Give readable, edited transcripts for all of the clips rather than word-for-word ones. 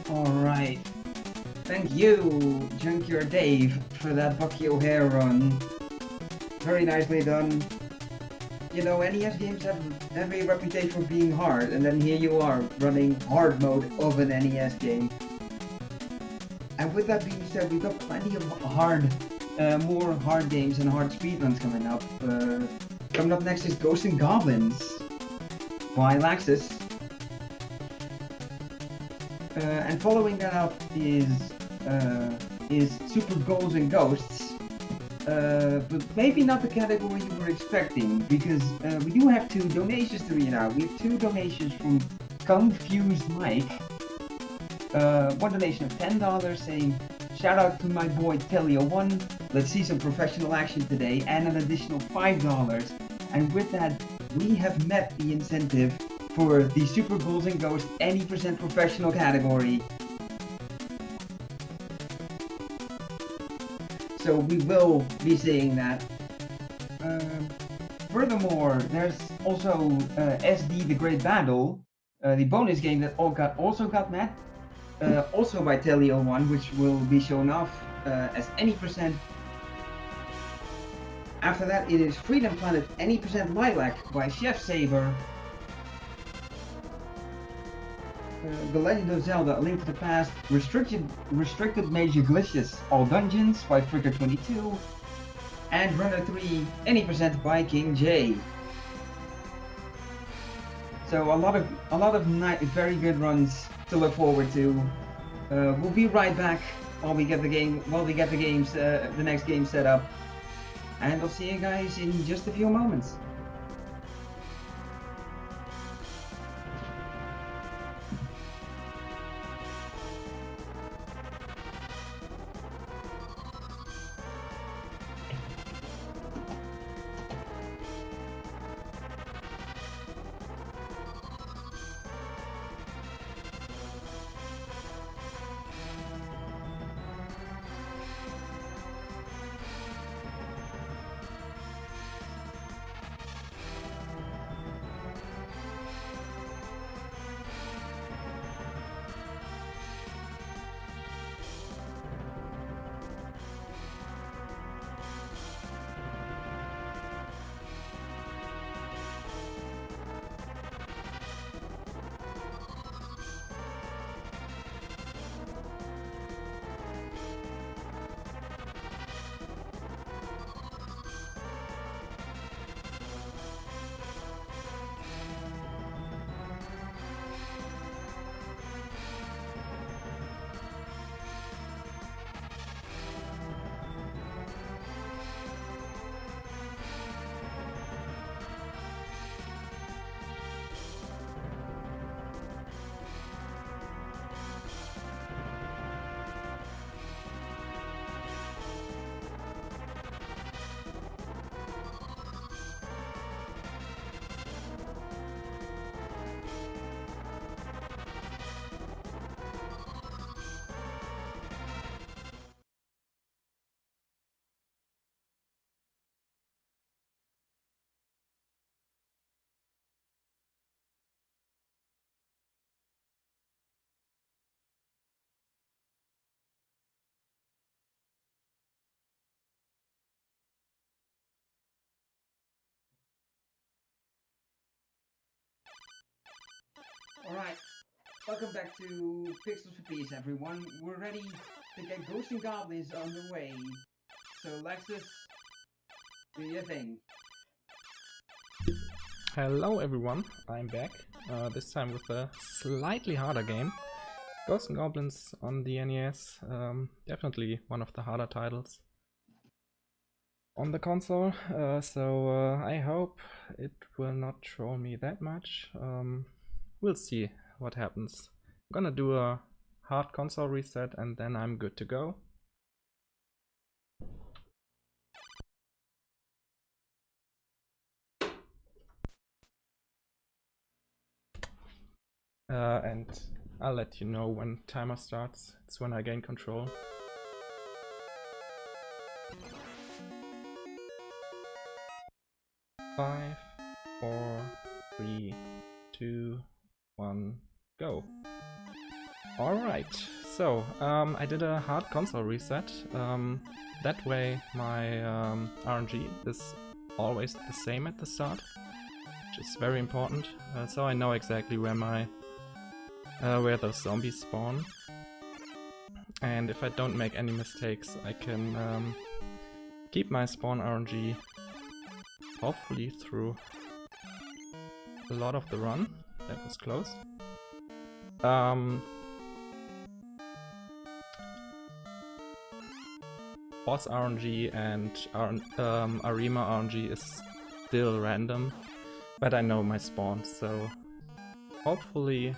Alright. Thank you, Junkyard Dave, for that Bucky O'Hare run. Very nicely done. You know, NES games have a reputation for being hard, and then here you are, running hard mode of an NES game. And with that being said, we've got plenty of more hard games and hard speedruns coming up. Coming up next is Ghosts and Goblins by Laxxus. And following that up is Super Ghouls and Ghosts, but maybe not the category you were expecting, because we do have two donations to read out. We have two donations from Confused Mike. One donation of $10 saying, "Shout out to my boy Telio1, let's see some professional action today," and an additional $5. And with that, we have met the incentive for the Super Ghouls and Ghosts any percent professional category. So we will be seeing that. Furthermore, there's also SD The Great Battle, the bonus game that also got met, also by Telio1, which will be shown off as any percent. After that, it is Freedom Planet any percent Lilac by Chef Saber. The Legend of Zelda: A Link to the Past, Restricted Major Glitches, All Dungeons by Fricker22, and Runner 3, any percent by King J. So a lot of very good runs to look forward to. We'll be right back while we get the next game set up, and I'll see you guys in just a few moments. Alright, welcome back to Pixels for Peace, everyone. We're ready to get Ghosts and Goblins on the way. So, Laxxus, do your thing. Hello everyone, I'm back, this time with a slightly harder game. Ghosts and Goblins on the NES, definitely one of the harder titles on the console, so I hope it will not troll me that much. We'll see what happens. I'm gonna do a hard console reset and then I'm good to go. And I'll let you know when timer starts. It's when I gain control. Five, 4, 3, 2, 1, go. Alright, so I did a hard console reset. That way my RNG is always the same at the start, which is very important. So I know exactly where those zombies spawn. And if I don't make any mistakes, I can keep my spawn RNG hopefully through a lot of the run. That was close. Boss RNG and Arima RNG is still random, but I know my spawns, so hopefully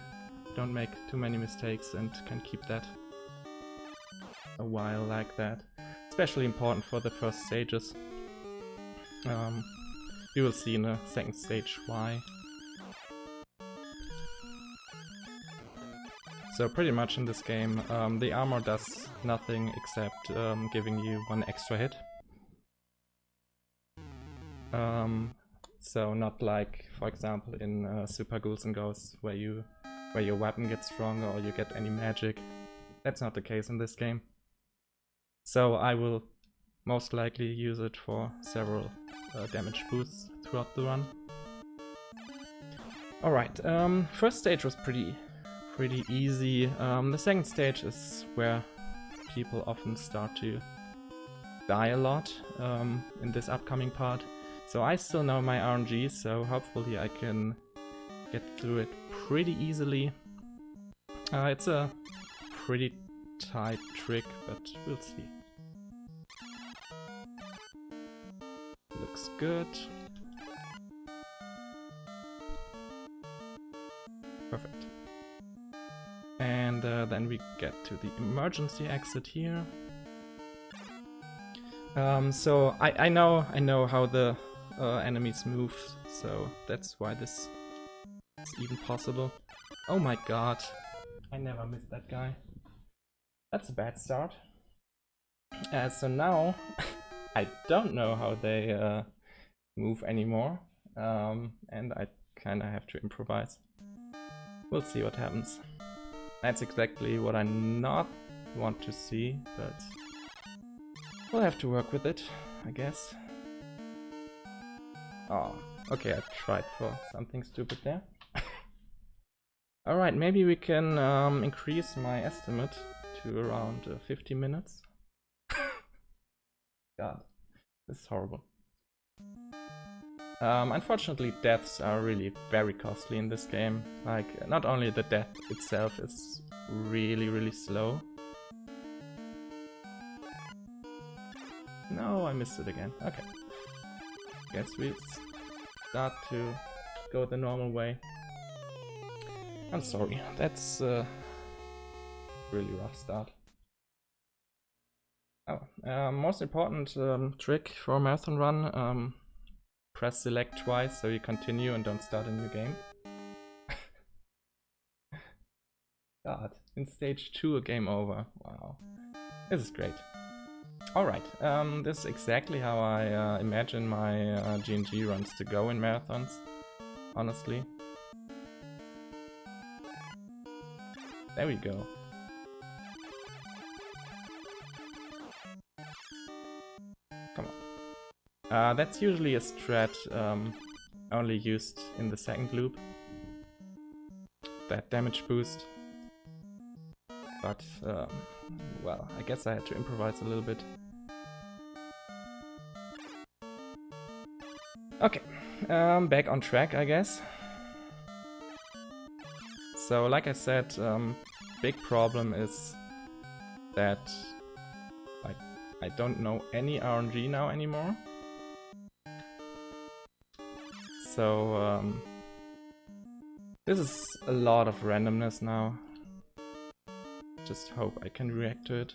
don't make too many mistakes and can keep that a while like that. Especially important for the first stages. You will see in the second stage why. So pretty much in this game, the armor does nothing except giving you one extra hit. So not like, for example, in Super Ghouls and Ghosts, where your weapon gets stronger or you get any magic. That's not the case in this game. So I will most likely use it for several damage boosts throughout the run. Alright, first stage was pretty easy. The second stage is where people often start to die a lot in this upcoming part. So I still know my RNG, so hopefully I can get through it pretty easily. It's a pretty tight trick, but we'll see. Looks good. Perfect. And then we get to the emergency exit here. So I know how the enemies move, so that's why this is even possible. Oh my god, I never missed that guy. That's a bad start. So now I don't know how they move anymore, and I kinda have to improvise. We'll see what happens. That's exactly what I not want to see, but we'll have to work with it, I guess. Oh, okay, I tried for something stupid there. Alright, maybe we can increase my estimate to around 50 minutes. God, this is horrible. Unfortunately, deaths are really very costly in this game. Like, not only the death itself is really slow. No, I missed it again. Okay. Guess we start to go the normal way. I'm sorry, that's a really rough start. Oh, most important trick for a marathon run. Press select twice so you continue and don't start a new game. God, in stage 2 a game over. Wow, this is great. Alright, this is exactly how I imagine my G&G runs to go in marathons, honestly. There we go. Come on. That's usually a strat only used in the second loop. That damage boost. But, well, I guess I had to improvise a little bit. Okay, back on track, I guess. So, like I said, big problem is that I don't know any RNG now anymore. So, this is a lot of randomness now. Just hope I can react to it.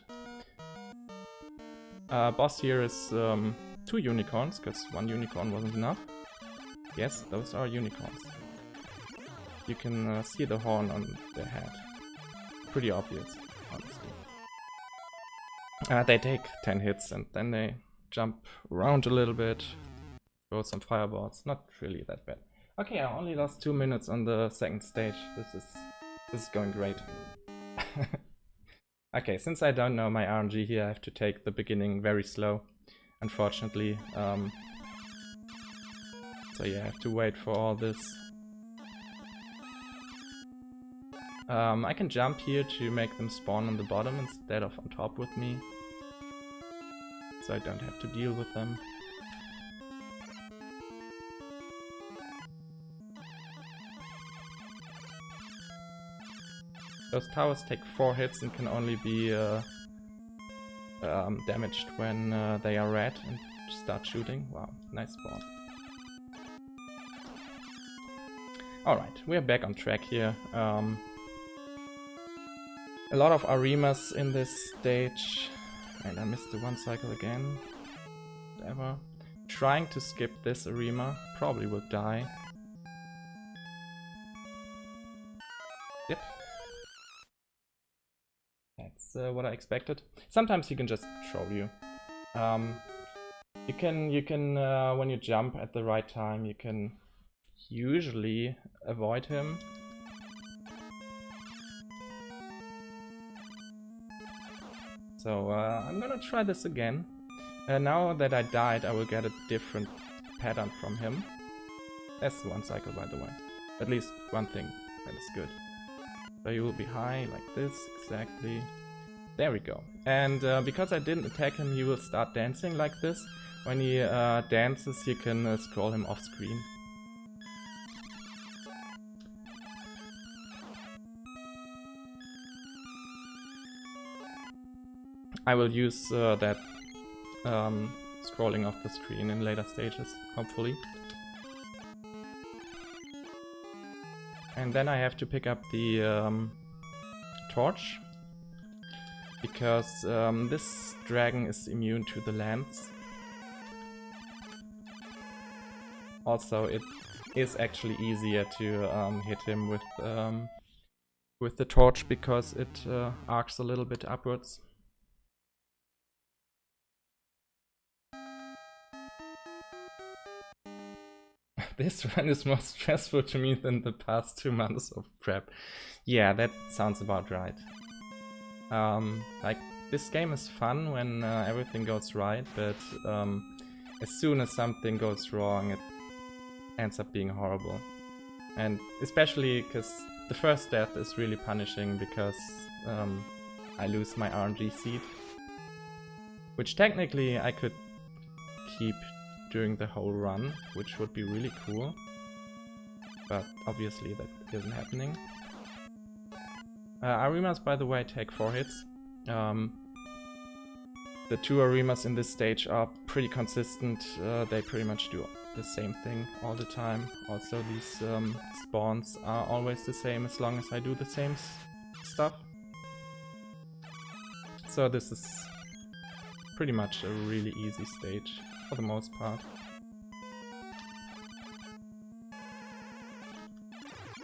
Boss here is 2 unicorns, because 1 unicorn wasn't enough. Yes, those are unicorns. You can see the horn on their head. Pretty obvious, honestly. They take 10 hits and then they jump around a little bit, throw some fireballs. Not really that bad. Okay, I only lost 2 minutes on the second stage. This is going great. Okay, since I don't know my RNG here, I have to take the beginning very slow, unfortunately. So yeah, I have to wait for all this. I can jump here to make them spawn on the bottom instead of on top with me, so I don't have to deal with them. Those towers take 4 hits and can only be damaged when they are red and start shooting. Wow, nice spawn. Alright, we are back on track here. A lot of Arimas in this stage, and I missed the 1 cycle again. Whatever. Trying to skip this Arima, probably will die. Yep. That's what I expected. Sometimes he can just troll you. You can when you jump at the right time, you can usually avoid him. So I'm gonna try this again. Now that I died, I will get a different pattern from him. That's the 1 cycle, by the way. At least one thing that is good. So you will be high like this, exactly. There we go. And because I didn't attack him, he will start dancing like this. When he dances, you can scroll him off screen. I will use that scrolling off the screen in later stages, hopefully. And then I have to pick up the torch, because this dragon is immune to the lance. Also, it is actually easier to hit him with the torch because it arcs a little bit upwards. This run is more stressful to me than the past 2 months of prep. Yeah, that sounds about right. Like, this game is fun when everything goes right, but as soon as something goes wrong, it ends up being horrible. And especially because the first death is really punishing, because I lose my RNG seed, which technically I could keep during the whole run, which would be really cool, but obviously that isn't happening. Arimas, by the way, take 4 hits. The 2 Arimas in this stage are pretty consistent. They pretty much do the same thing all the time. Also, these spawns are always the same as long as I do the same stuff. So this is pretty much a really easy stage for the most part.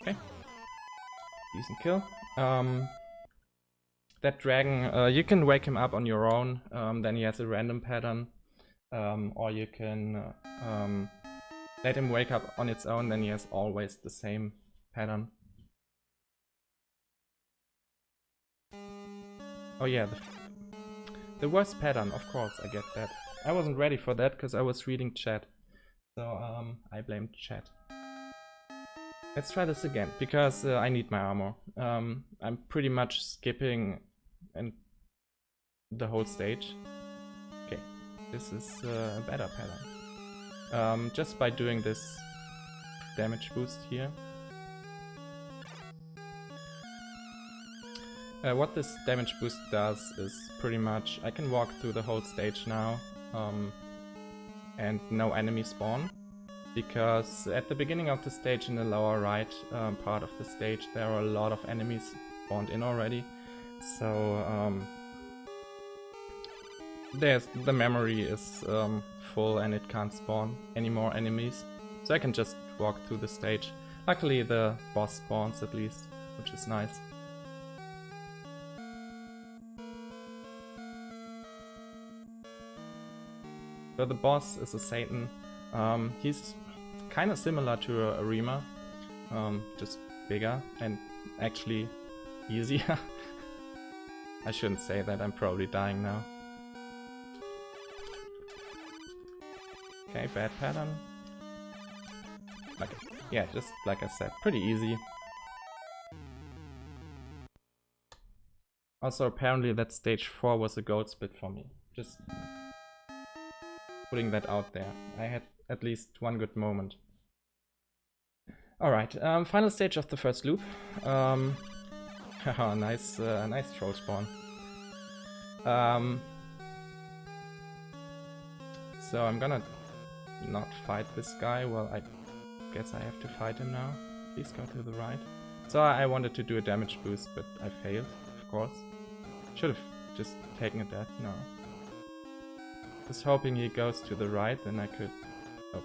Okay, decent kill. That dragon, you can wake him up on your own, then he has a random pattern, or you can let him wake up on its own, then he has always the same pattern. Oh yeah, the worst pattern, of course, I get that. I wasn't ready for that because I was reading chat, so I blamed chat. Let's try this again, because I need my armor. I'm pretty much skipping and the whole stage. Okay, this is a better pattern. Just by doing this damage boost here. What this damage boost does is pretty much I can walk through the whole stage now and no enemy spawn, because at the beginning of the stage in the lower right part of the stage there are a lot of enemies spawned in already, so the memory is full and it can't spawn any more enemies, so I can just walk through the stage. Luckily the boss spawns at least, which is nice. So the boss is a Satan. He's kind of similar to a Arima, just bigger and actually easier. I shouldn't say that, I'm probably dying now. Okay, bad pattern. Like, yeah, just like I said, pretty easy. Also, apparently that stage 4 was a gold split for me. Just putting that out there. I had at least one good moment. Alright, final stage of the first loop. Haha, nice troll spawn. So I'm gonna not fight this guy. Well, I guess I have to fight him now. Please go to the right. So I wanted to do a damage boost, but I failed, of course. Should have just taken a death, no. Just hoping he goes to the right, then I could... Oh.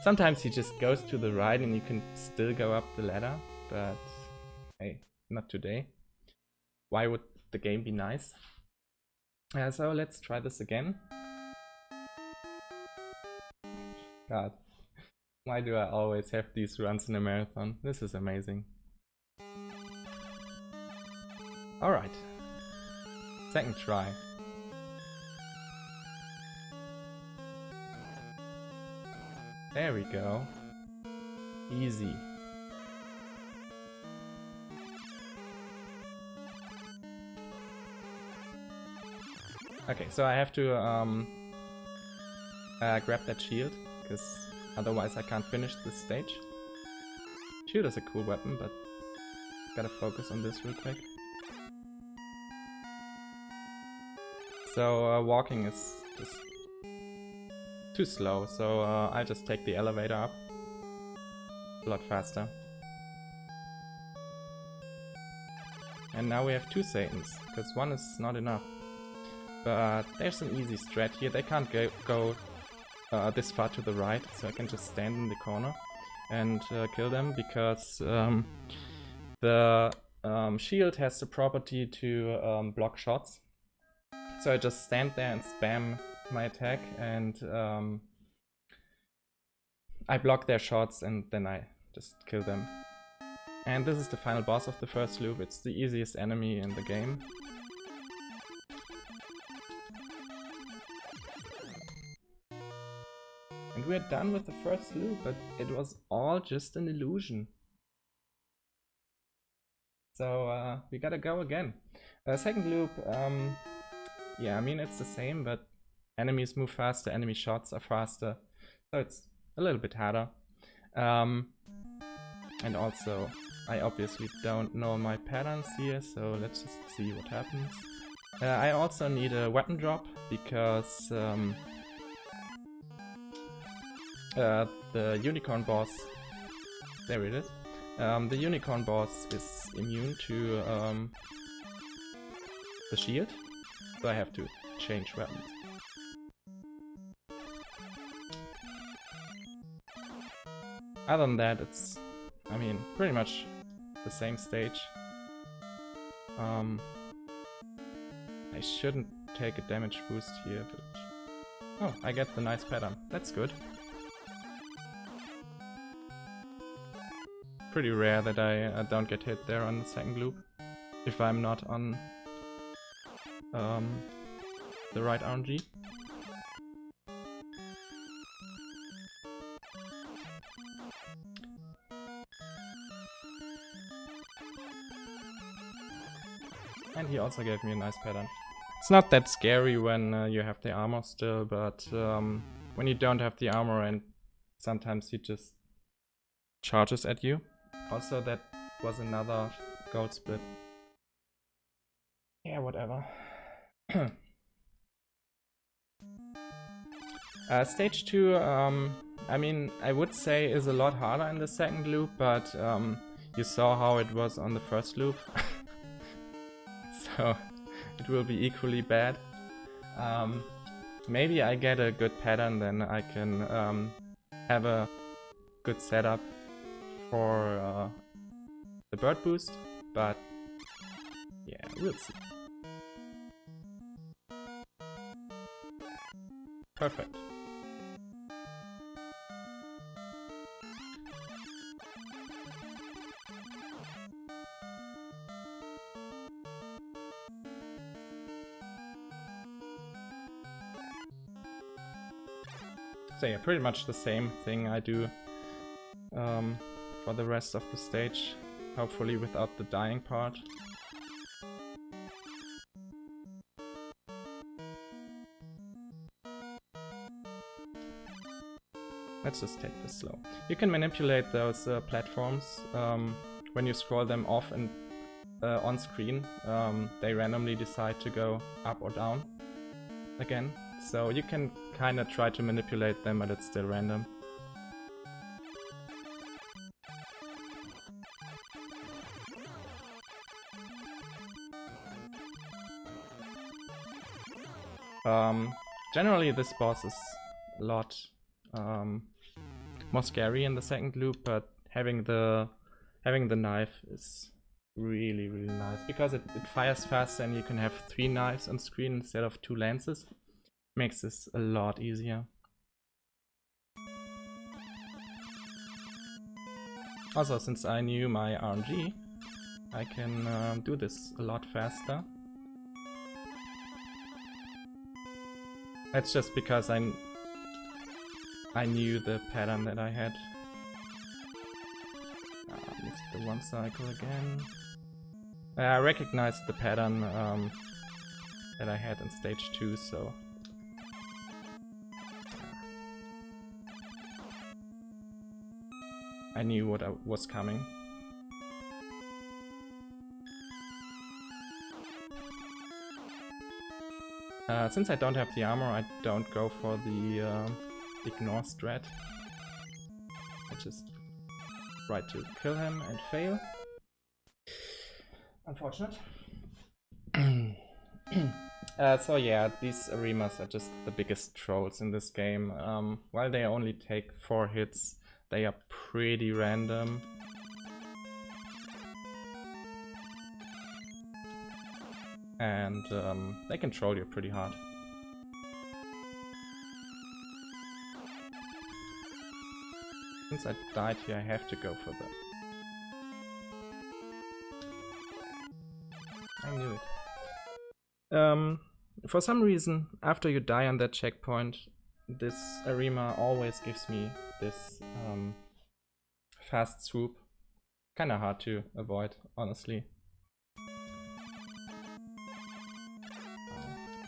Sometimes he just goes to the right and you can still go up the ladder, but hey, not today. Why would the game be nice? So let's try this again. God, why do I always have these runs in a marathon? This is amazing. Alright, second try. There we go. Easy. Okay, so I have to grab that shield, because otherwise I can't finish this stage. Shield is a cool weapon, but gotta focus on this real quick. So walking is just too slow, so I'll just take the elevator up. A lot faster. And now we have 2 Satans, because 1 is not enough. But there's an easy strat here. They can't go this far to the right, so I can just stand in the corner and kill them, because the shield has the property to block shots. So I just stand there and spam my attack, and I block their shots and then I just kill them. And this is the final boss of the first loop. It's the easiest enemy in the game. And we're done with the first loop, but it was all just an illusion. So we gotta go again. Second loop, yeah, I mean it's the same, but enemies move faster, enemy shots are faster, so it's a little bit harder. And also, I obviously don't know my patterns here, so let's just see what happens. I also need a weapon drop, because the unicorn boss, there it is, the unicorn boss is immune to the shield, so I have to change weapons. Other than that, it's, I mean, pretty much the same stage. I shouldn't take a damage boost here, but... Oh, I get the nice pattern. That's good. Pretty rare that I don't get hit there on the second loop, if I'm not on the right RNG. And he also gave me a nice pattern. It's not that scary when you have the armor still, but when you don't have the armor and sometimes he just charges at you. Also, that was another gold split. Yeah, whatever. Stage 2, I mean, I would say is a lot harder in the second loop, but you saw how it was on the first loop. So it will be equally bad. Maybe I get a good pattern, then I can have a good setup for the bird boost, but yeah, we'll see. Perfect. So yeah, pretty much the same thing I do for the rest of the stage, hopefully without the dying part. Let's just take this slow. You can manipulate those platforms when you scroll them off and on screen. They randomly decide to go up or down again. So you can kind of try to manipulate them, but it's still random. Generally this boss is a lot more scary in the second loop, but having the knife is really nice because it fires faster and you can have 3 knives on screen instead of 2 lances. Makes this a lot easier. Also, since I knew my RNG, I can do this a lot faster. That's just because I knew the pattern that I had. Missed the 1 cycle again. I recognized the pattern that I had in stage 2, so I knew what was coming. Since I don't have the armor, I don't go for the ignore strat. I just try to kill him and fail. Unfortunate. So yeah, these Arimas are just the biggest trolls in this game. While they only take 4 hits, they are pretty random. And they can troll you pretty hard. Since I died here, I have to go for them. I knew it. For some reason, after you die on that checkpoint, this Arima always gives me this fast swoop. Kinda hard to avoid, honestly.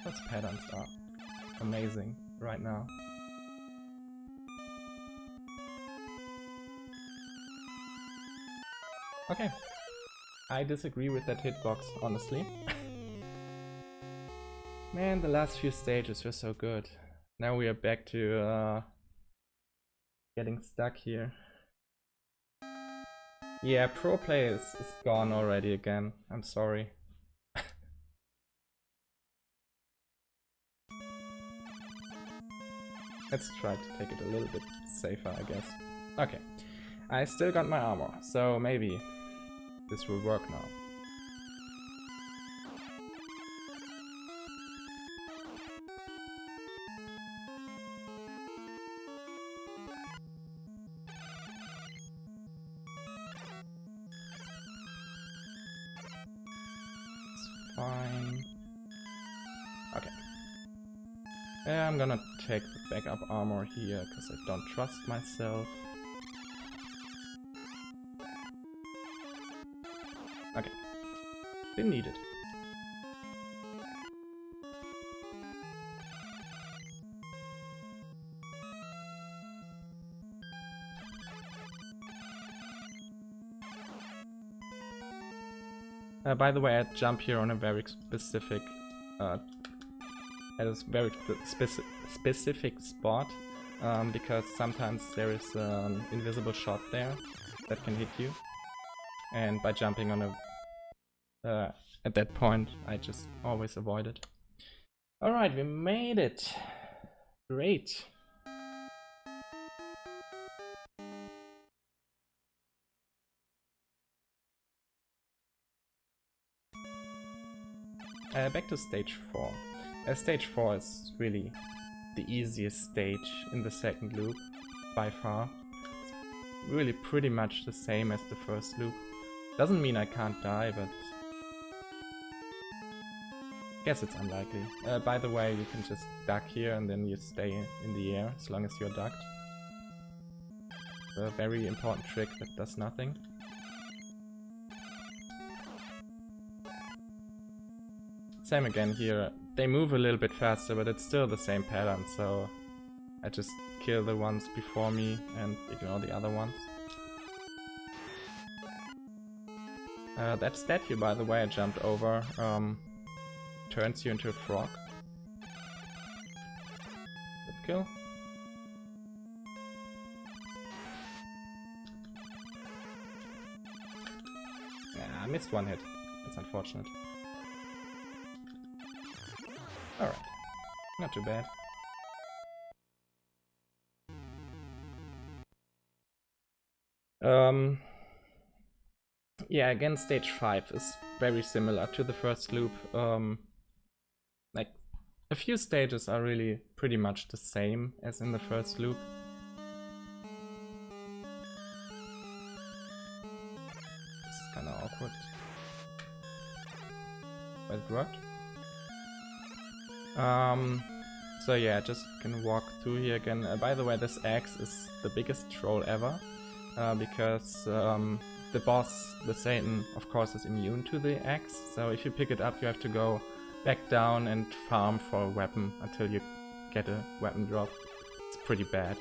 Those patterns are amazing right now. Okay, I disagree with that hitbox, honestly. Man, the last few stages were so good. Now we are back to getting stuck here. Yeah, pro play is gone already again. I'm sorry. Let's try to take it a little bit safer, I guess. Okay, I still got my armor, so maybe this will work now. It's fine. Okay. Yeah, I'm gonna take the backup armor here, because I don't trust myself. Okay. Didn't need it. By the way, I jump here on a very specific at a very specific spot, because sometimes there is an invisible shot there that can hit you, and by jumping on a at that point I just always avoid it. Alright, we made it! Great! Back to stage 4. Stage 4 is really the easiest stage in the second loop, by far. It's really pretty much the same as the first loop. Doesn't mean I can't die, but Guess it's unlikely. By the way, you can just duck here and then you stay in the air as long as you're ducked. A very important trick that does nothing. Same again here. They move a little bit faster, but it's still the same pattern, so I just kill the ones before me and ignore the other ones. That statue, by the way, I jumped over, turns you into a frog. Good kill. I missed one hit. That's unfortunate. Alright. Not too bad. Yeah, again, stage 5 is very similar to the first loop. Like, a few stages are really pretty much the same as in the first loop. It's kinda awkward. But it worked. So yeah, just can walk through here again. By the way, this axe is the biggest troll ever, because the boss, the Satan, of course is immune to the axe, so if you pick it up you have to go back down and farm for a weapon until you get a weapon drop. It's pretty bad.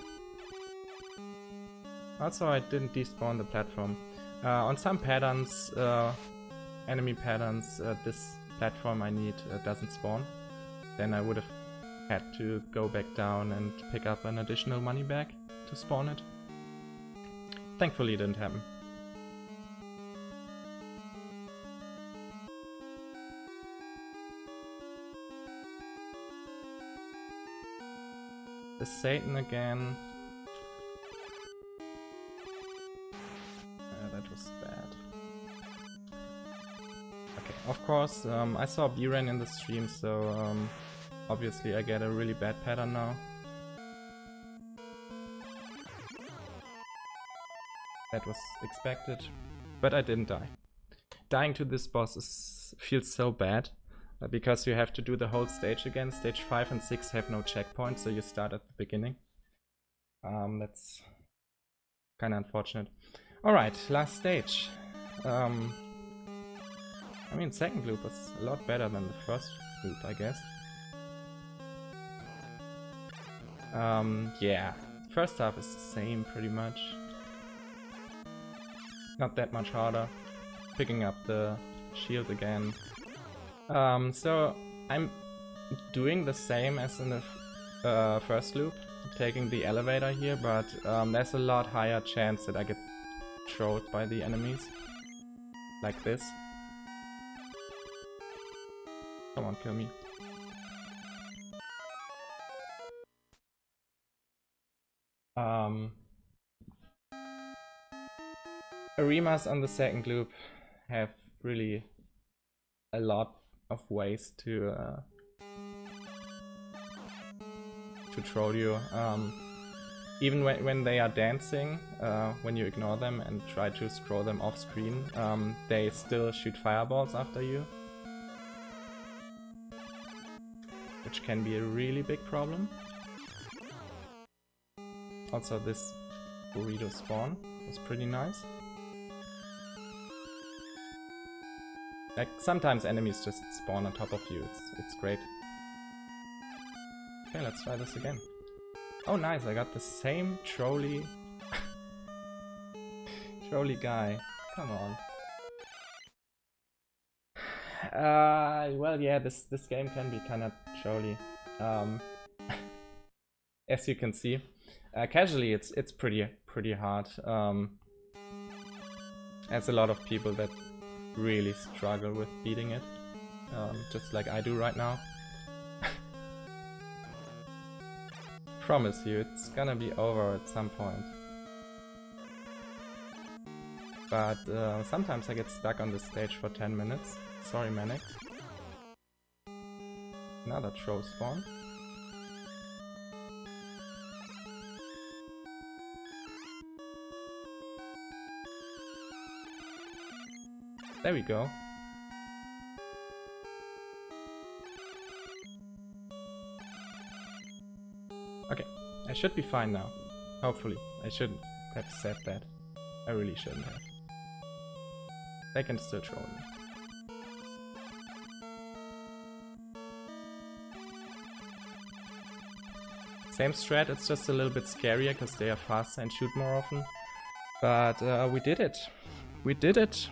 Also, I didn't despawn the platform. On some patterns, enemy patterns, this platform I need doesn't spawn. Then I would have had to go back down and pick up an additional money bag to spawn it. Thankfully it didn't happen. The Satan again. That was bad. Okay, of course, I saw B-Ren in the stream, so obviously I get a really bad pattern now. That was expected, but I didn't die. Dying to this boss feels so bad, because you have to do the whole stage again. Stage 5 and 6 have no checkpoint, so you start at the beginning. That's kinda unfortunate. Alright, last stage. I mean, second loop was a lot better than the first loop, I guess. Yeah, first half is the same pretty much. Not that much harder. Picking up the shield again. So I'm doing the same as in the first loop, taking the elevator here, but there's a lot higher chance that I get trolled by the enemies. Like this. Come on, kill me. Aremas on the second loop have really a lot of ways to troll you. Even when they are dancing, when you ignore them and try to scroll them off screen, they still shoot fireballs after you. Which can be a really big problem. Also, this burrito spawn was pretty nice. Like, sometimes enemies just spawn on top of you, it's great. Okay, let's try this again. Oh nice, I got the same trolley... trolley guy. Come on. Well yeah, this game can be kinda trolly. As you can see. Casually it's pretty hard. There's a lot of people that really struggle with beating it, just like I do right now. Promise you, it's gonna be over at some point. But sometimes I get stuck on the stage for 10 minutes. Sorry, Manic. Another troll spawn. There we go. Okay, I should be fine now. Hopefully. I shouldn't have said that. I really shouldn't have. They can still troll me. Same strat, it's just a little bit scarier because they are faster and shoot more often. But we did it. We did it.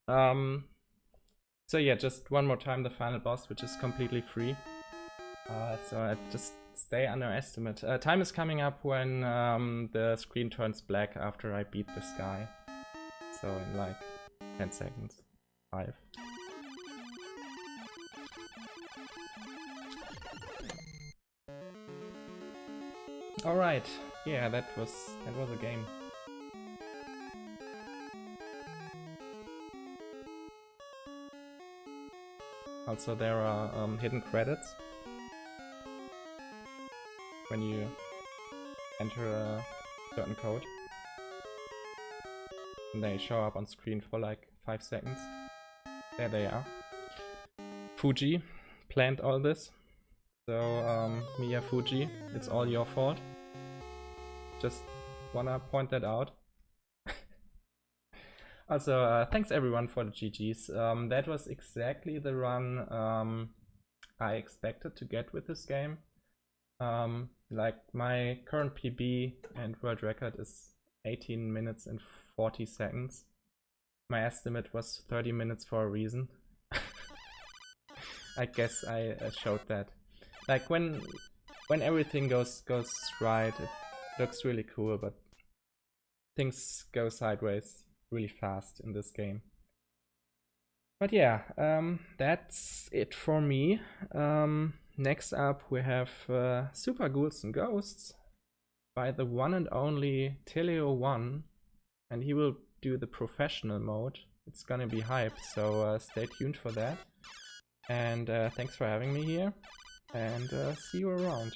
So yeah, just one more time the final boss, which is completely free. So I just stay underestimate. Time is coming up when the screen turns black after I beat this guy. So in like 10 seconds. 5. Alright, yeah, that was a game. Also there are hidden credits when you enter a certain code. And they show up on screen for like 5 seconds. There they are. Fuji planned all this. So Mia Fuji, it's all your fault. Just wanna point that out. Also, thanks everyone for the GGs. That was exactly the run I expected to get with this game. Like my current PB and world record is 18 minutes and 40 seconds. My estimate was 30 minutes for a reason. I guess I showed that. Like when everything goes right, it looks really cool, but things go sideways really fast in this game. But yeah, that's it for me. Next up we have Super Ghouls and Ghosts by the one and only Teleo1, and he will do the professional mode. It's gonna be hype, so stay tuned for that. And thanks for having me here, and see you around.